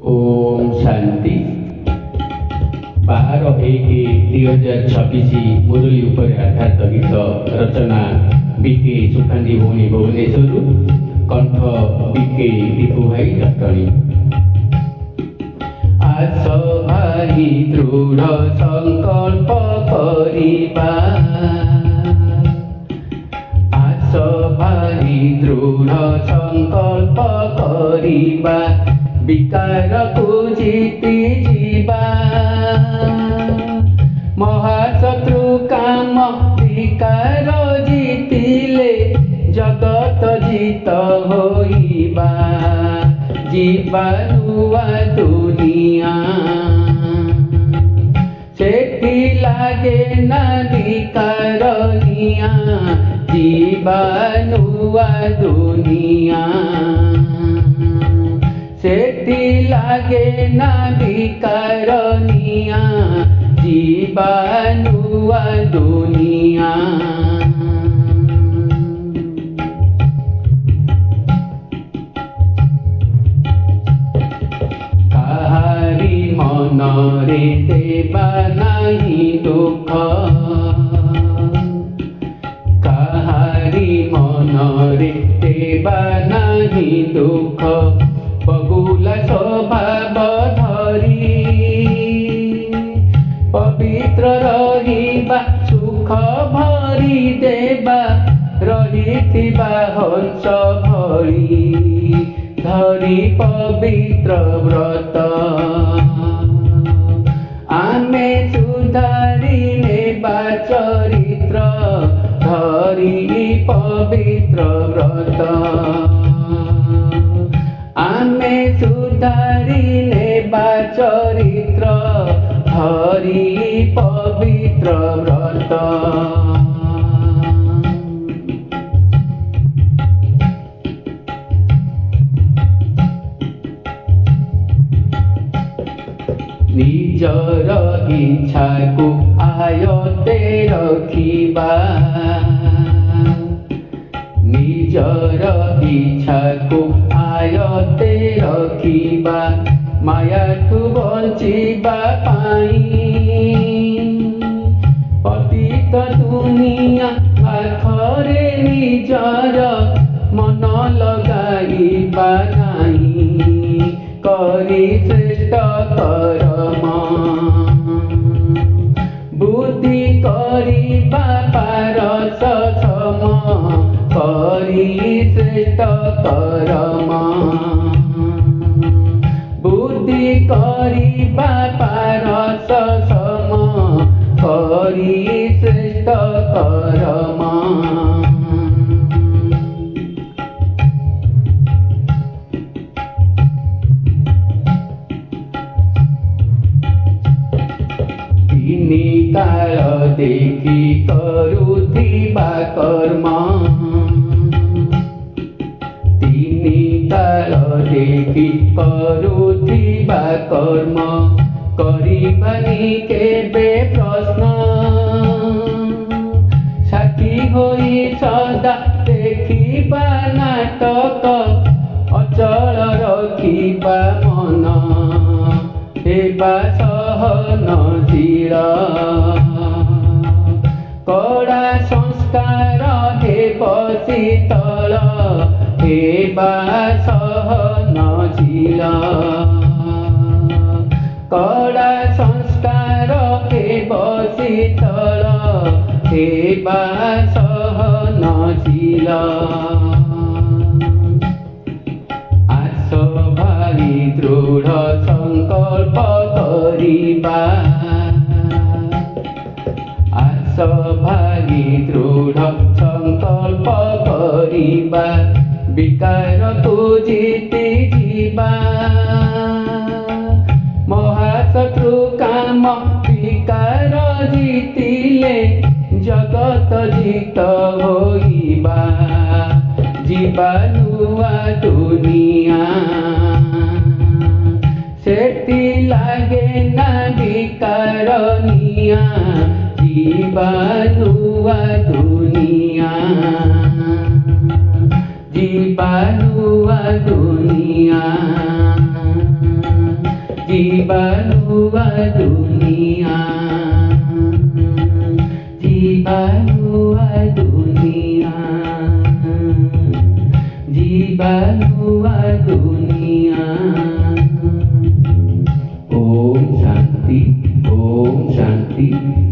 ओम शांति 12/1/2026 मुरली उपर आधारित गीत रचना बीके सुखांदी भौणी भुवनेश्वर कंठ बीके दीपू भाई जटणी। आस भाई दृढ़ संकल्प करिबा, आस भाई दृढ़ संकल्प करिबा, विकार को जीति जीवा। महाशत्रु काम विकार जीतिले जगत जीत होइबा। जीवा नुआ दुनिया सेठी लागे ना विकार निया। जीवा नुआ दुनिया सेठी लागे ना विकार निया। जीवा नुआ दुनिया काहारी मन रे देवा नहीं दुख। काहारी मन रे देवा नहीं दुख। बगुला स्वभाव धरी पवित्र रहिबा। सुख भरी देवा रहिथिबा हंस भरी। धरी पवित्र व्रत आमे सुधारी नेबा चरित्र। धरी पवित्र व्रत आमे सुधारी नेबा चरित्र। धरी पवित्र व्रत निजर इच्छा को आयते रखिबा। निजर इच्छा को आयते रखिबा। मायाठू बंचिबा पाई पतित दुनिया पाखरे निजर मन लगाइबा नहीं। करी श्रेष्ठ कर्म बुद्धि करिबा पारस सम। करी श्रेष्ठ कर्म बुद्धि करिबा पारस सम। करी श्रेष्ठ कर्म तीनी काल देखी करुथिबा कर्म। तीनी काल देखी करुथिबा कर्म। करिबानी केबे प्रश्न साथी होई सदा देखिबा नाटक। अचल रखिबा मन हेबा सहनशील। कड़ा संस्कार हेब शीतल। हेबा सहनशील कड़ा संस्कार हेब शीतल। हेबा सहनशील आस भाई दृढ़ संकल्प करिबा। आस भाई दृढ़ संकल्प करिबा। विकार को जीति जीवा। महाशत्रु काम विकार जीतिले जगत जीत होइबा। जीवा नुआ दुनिया सेठी लागे ना विकार निया। जीवा नुआ दुनिया जीवा नुआ दुनिया। जीवानुआ दुनिया जीवानुआ दुनिया जीवानुआ दुनिया ओम शांति ओम शांति